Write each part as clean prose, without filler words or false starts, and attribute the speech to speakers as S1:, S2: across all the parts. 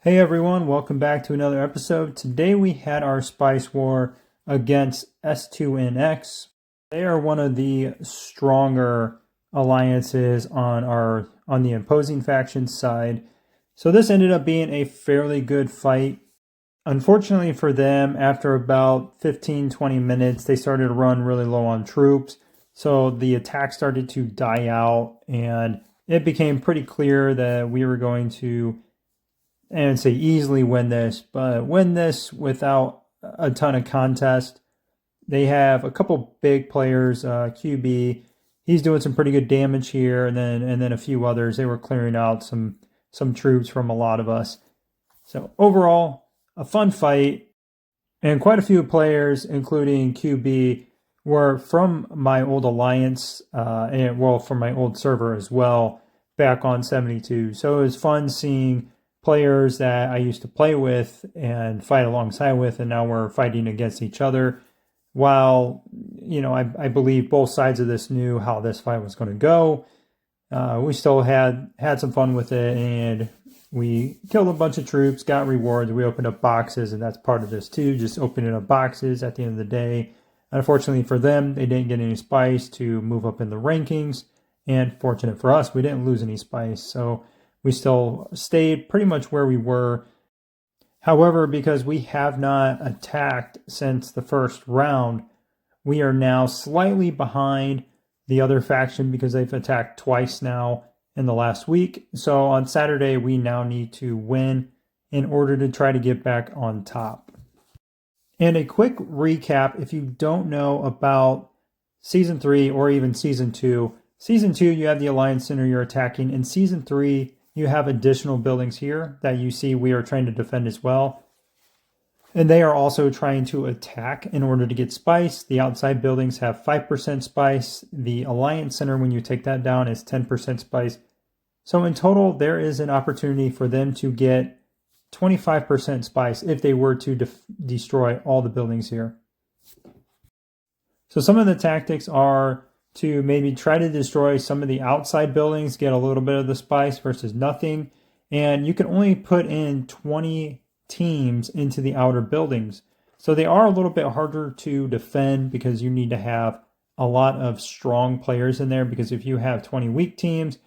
S1: Hey everyone, welcome back to another episode. Today we had our spice war against S2NX. They are one of the stronger alliances on the opposing faction side. So this ended up being a fairly good fight. Unfortunately for them, after about 15-20 minutes, they started to run really low on troops. So the attack started to die out and it became pretty clear that we were going to and say easily win this, but win this without a ton of contest. They have a couple big players, QB. He's doing some pretty good damage here, and then a few others. They were clearing out some troops from a lot of us. So overall, a fun fight, and quite a few players, including QB, were from my old alliance, and well, from my old server as well, back on 72. So it was fun seeing players that I used to play with and fight alongside with, and now we're fighting against each other. While, I believe both sides of this knew how this fight was going to go, we still had some fun with it, and we killed a bunch of troops, got rewards, we opened up boxes, and that's part of this too, just opening up boxes at the end of the day. Unfortunately for them, they didn't get any spice to move up in the rankings, and fortunate for us, we didn't lose any spice, so we still stayed pretty much where we were. However, because we have not attacked since the first round, we are now slightly behind the other faction because they've attacked twice now in the last week. So on Saturday, we now need to win in order to try to get back on top. And a quick recap, if you don't know about Season 3 or even Season 2, Season 2, you have the Alliance Center you're attacking. In Season 3, you have additional buildings here that you see we are trying to defend as well. And they are also trying to attack in order to get spice. The outside buildings have 5% spice. The Alliance Center, when you take that down, is 10% spice. So in total, there is an opportunity for them to get 25% spice if they were to destroy all the buildings here. So some of the tactics are to maybe try to destroy some of the outside buildings, get a little bit of the spice versus nothing. And you can only put in 20 teams into the outer buildings. So they are a little bit harder to defend because you need to have a lot of strong players in there, because if you have 20 weak teams,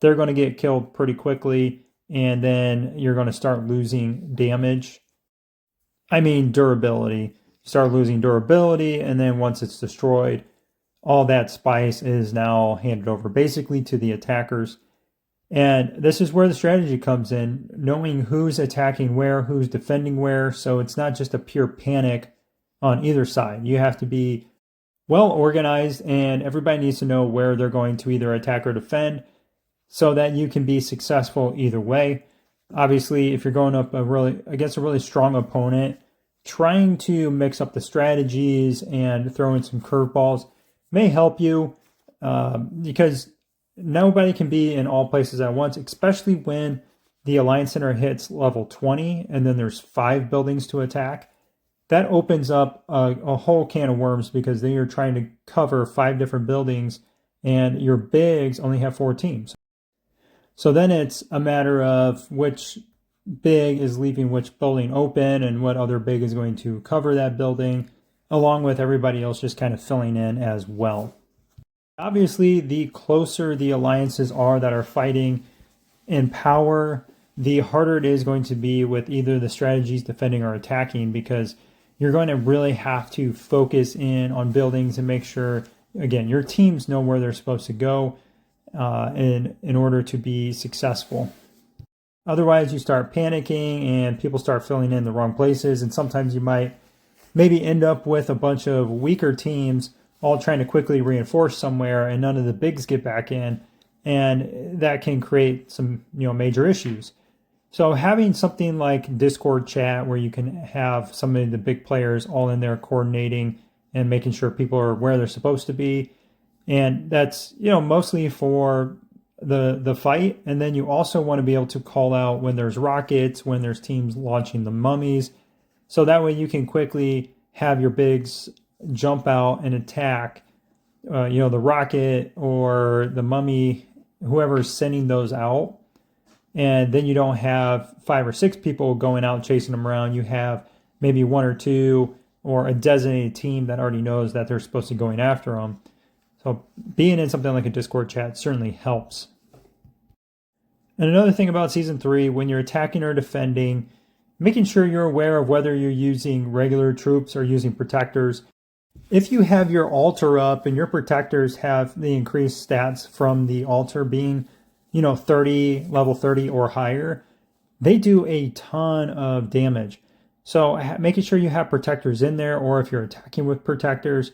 S1: they're going to get killed pretty quickly, and then you're going to start losing damage. I mean durability. You start losing durability, and then once it's destroyed, all that spice is now handed over basically to the attackers. And this is where the strategy comes in, knowing who's attacking where, who's defending where. So it's not just a pure panic on either side. You have to be well organized, and everybody needs to know where they're going to either attack or defend so that you can be successful either way. Obviously, if you're going up against a really strong opponent, trying to mix up the strategies and throw in some curveballs may help you, because nobody can be in all places at once, especially when the Alliance Center hits level 20 and then there's 5 buildings to attack. That opens up a whole can of worms, because then you're trying to cover 5 different buildings and your bigs only have 4 teams. So then it's a matter of which big is leaving which building open and what other big is going to cover that building, along with everybody else just kind of filling in as well. Obviously, the closer the alliances are that are fighting in power, the harder it is going to be with either the strategies defending or attacking, because you're going to really have to focus in on buildings and make sure, again, your teams know where they're supposed to go in order to be successful. Otherwise, you start panicking and people start filling in the wrong places, and sometimes you might maybe end up with a bunch of weaker teams all trying to quickly reinforce somewhere, and none of the bigs get back in, and that can create some major issues. So having something like Discord chat where you can have some of the big players all in there coordinating and making sure people are where they're supposed to be, and that's mostly for the fight. And then you also want to be able to call out when there's rockets, when there's teams launching the mummies, so that way you can quickly have your bigs jump out and attack the rocket or the mummy, whoever's sending those out. and then you don't have 5 or 6 people going out chasing them around. You have maybe 1 or 2 or a designated team that already knows that they're supposed to be going after them. So being in something like a Discord chat certainly helps. And another thing about Season 3, when you're attacking or defending, making sure you're aware of whether you're using regular troops or using protectors. If you have your altar up and your protectors have the increased stats from the altar being, 30, level 30 or higher, they do a ton of damage. So making sure you have protectors in there, or if you're attacking with protectors,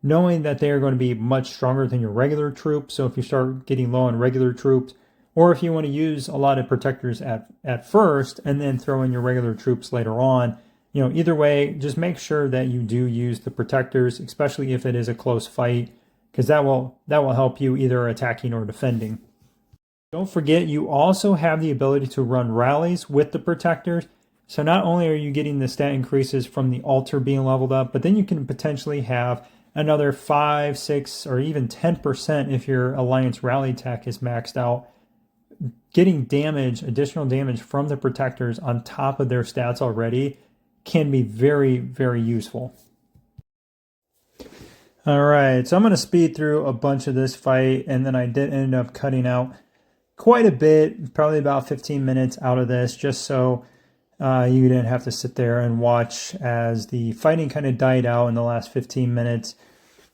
S1: knowing that they are going to be much stronger than your regular troops. So if you start getting low on regular troops, or if you want to use a lot of protectors at first and then throw in your regular troops later on, either way, just make sure that you do use the protectors, especially if it is a close fight, because that will help you either attacking or defending. Don't forget, you also have the ability to run rallies with the protectors. So not only are you getting the stat increases from the altar being leveled up, but then you can potentially have another 5, 6, or even 10% if your Alliance rally tech is maxed out. Getting damage, additional damage from the protectors on top of their stats already can be very, very useful. All right, so I'm going to speed through a bunch of this fight, and then I did end up cutting out quite a bit, probably about 15 minutes out of this, just so you didn't have to sit there and watch as the fighting kind of died out in the last 15 minutes.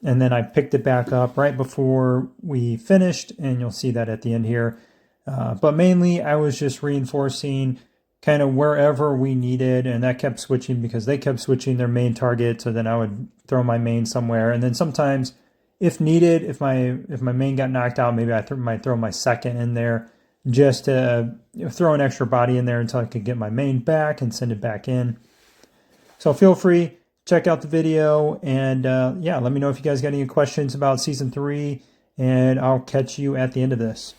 S1: And then I picked it back up right before we finished, and you'll see that at the end here. But mainly, I was just reinforcing kind of wherever we needed, and that kept switching because they kept switching their main target. So then I would throw my main somewhere, and then sometimes, if needed, if my main got knocked out, maybe I might throw my second in there just to throw an extra body in there until I could get my main back and send it back in. So feel free, check out the video, and yeah, let me know if you guys got any questions about Season 3, and I'll catch you at the end of this.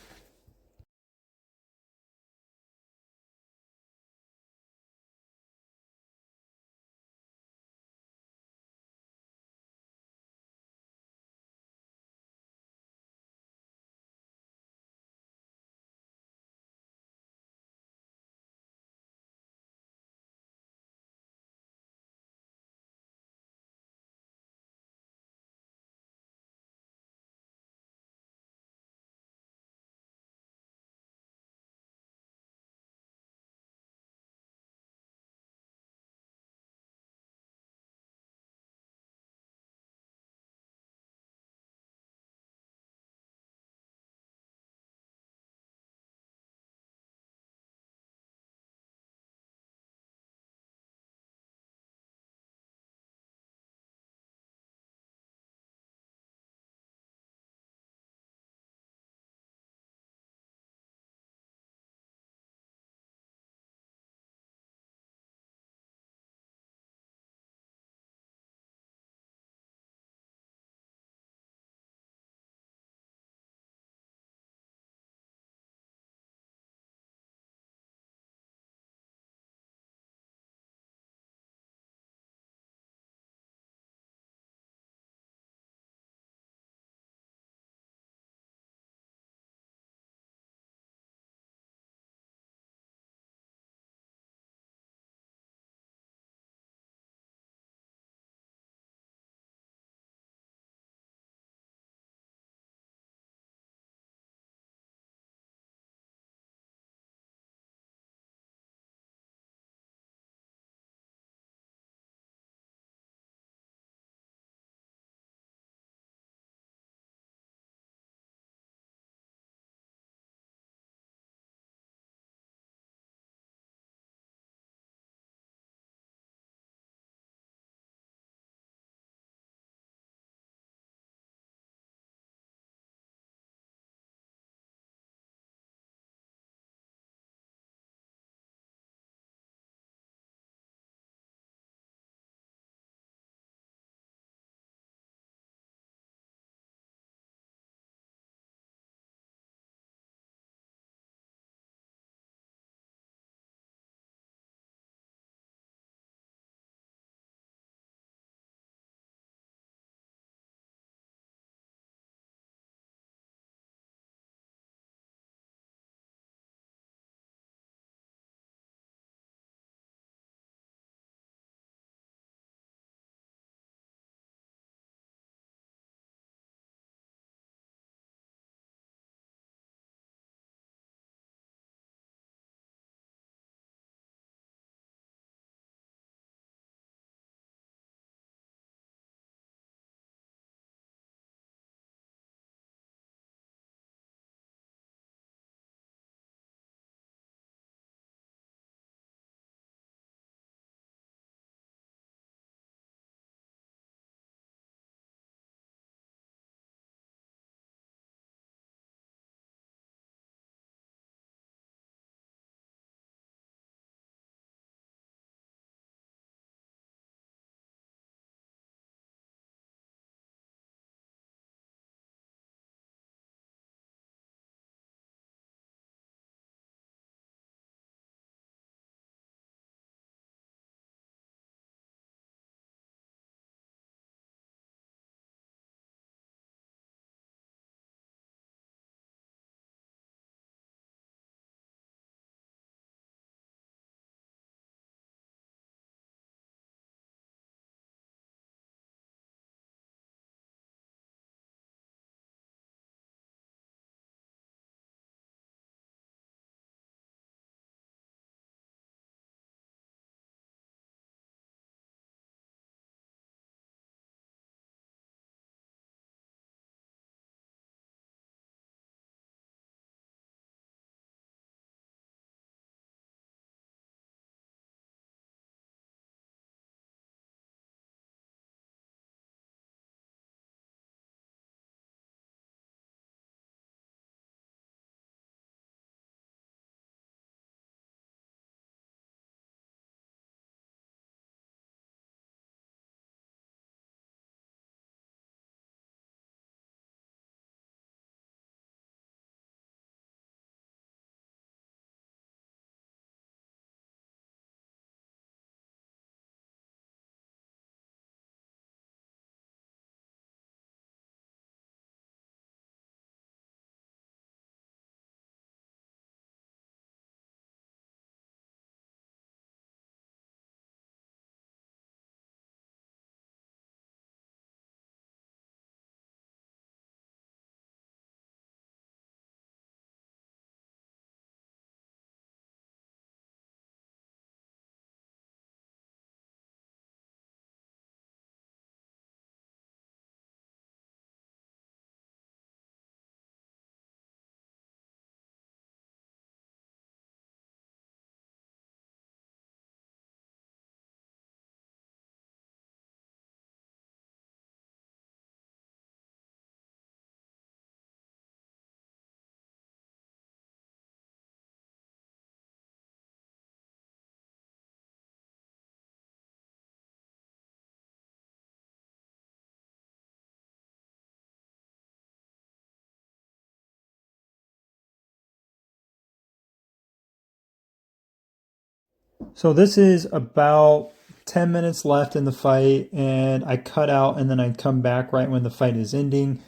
S1: So this is about 10 minutes left in the fight, and I cut out and then I come back right when the fight is ending.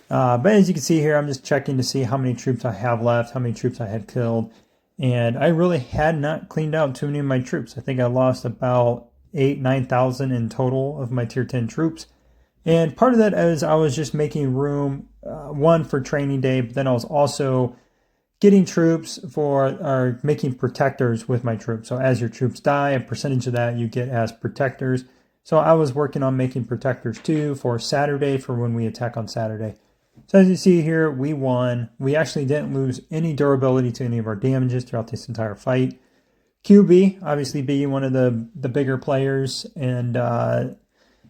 S1: But as you can see here, I'm just checking to see how many troops I have left, how many troops I had killed. And I really had not cleaned out too many of my troops. I think I lost about 9,000 in total of my tier 10 troops. And part of that is I was just making room, one, for training day, but then I was also getting troops or making protectors with my troops. So as your troops die, a percentage of that you get as protectors. So I was working on making protectors too for Saturday, for when we attack on Saturday. So as you see here, we won. We actually didn't lose any durability to any of our damages throughout this entire fight. QB, obviously being one of the bigger players and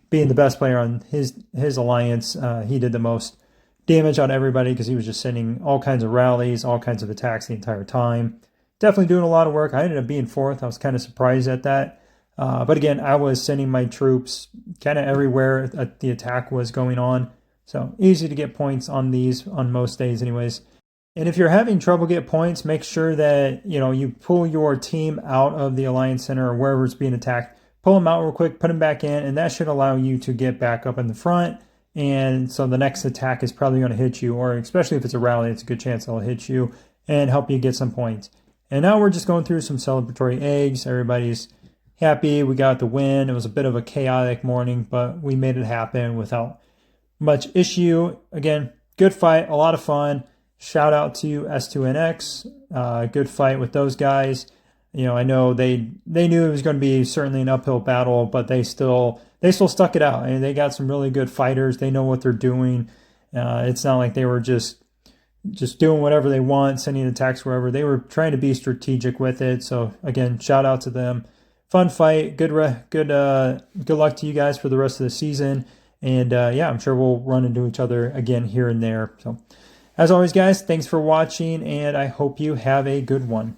S1: being the best player on his alliance, he did the most damage on everybody because he was just sending all kinds of rallies, all kinds of attacks the entire time. Definitely doing a lot of work. I ended up being fourth. I was kind of surprised at that. But again, I was sending my troops kind of everywhere the attack was going on. So easy to get points on these on most days anyways. And if you're having trouble get points, make sure that you pull your team out of the Alliance Center or wherever it's being attacked. Pull them out real quick, put them back in, and that should allow you to get back up in the front. And so the next attack is probably going to hit you, or especially if it's a rally, it's a good chance it'll hit you and help you get some points. And now we're just going through some celebratory eggs. Everybody's happy. We got the win. It was a bit of a chaotic morning, but we made it happen without much issue. Again, good fight, a lot of fun. Shout out to S2NX. Good fight with those guys. I know they knew it was going to be certainly an uphill battle, but they still stuck it out. And they got some really good fighters. They know what they're doing. It's not like they were just doing whatever they want, sending attacks wherever. They were trying to be strategic with it. So again, shout out to them. Fun fight. Good luck to you guys for the rest of the season. And yeah, I'm sure we'll run into each other again here and there. So as always, guys, thanks for watching, and I hope you have a good one.